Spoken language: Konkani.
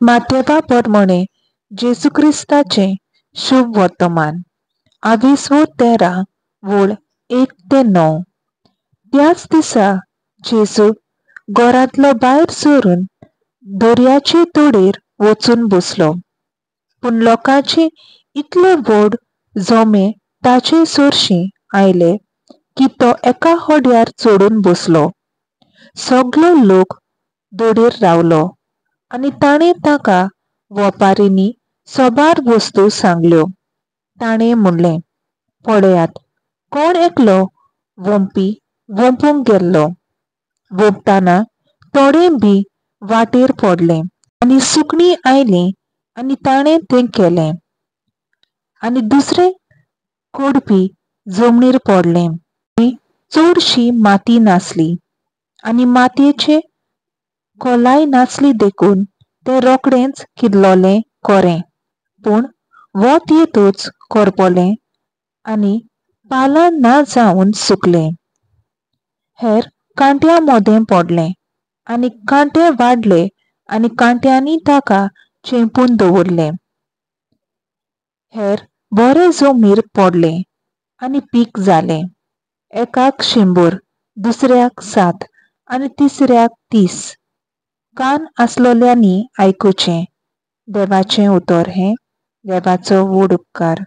माथेवा परमणे जेजू क्रिस्ताचे शुभ वर्तमान 13 वोळ 1 ते 9. त्याच दिसा जेजू घरांतलो भायर सरून दर्याचे तोडेर वचून बसलो. पूण लोकांचे इतले व्हड जोमे ताचे सोरशीं आयले की तो एका होड्यार चडून बसलो. सगलो लोक दोडेर रावलो आनी ताणें ताका वेपाऱ्यांनी सोबार वस्तू सांगल्यो. ताणें म्हणलें, पळयात, कोण एकलो वोंपी वोंपूंक गेल्लो. वोंपताना थोडें बी वाटेर पडलें आनी सुकणीं आयलीं आनी ताणें तें केलें. आनी दुसरें कोडबी जमनीर पडलें आनी चडशी माती नासली आनी मातयेचे खोलाय नासली देखून तें रोकडेंच किल्लोलें कोरें. पूण वत येतूच करपोलें आनी पालां ना जावन सुकलें. हेर कांट्यां मोदें पडलें आनी कांटे वाडले आनी कांट्यांनी ताका चेंपून दवरलें. हेर बरे जमनीर पडलें आनी पीक जालें. एकाक 100, दुसऱ्याक 7 आनी तिसऱ्याक 30. कान आसलोल्यांनी आयकुचें. देवाचें उतर हें. देवाचो व्हड उपकार.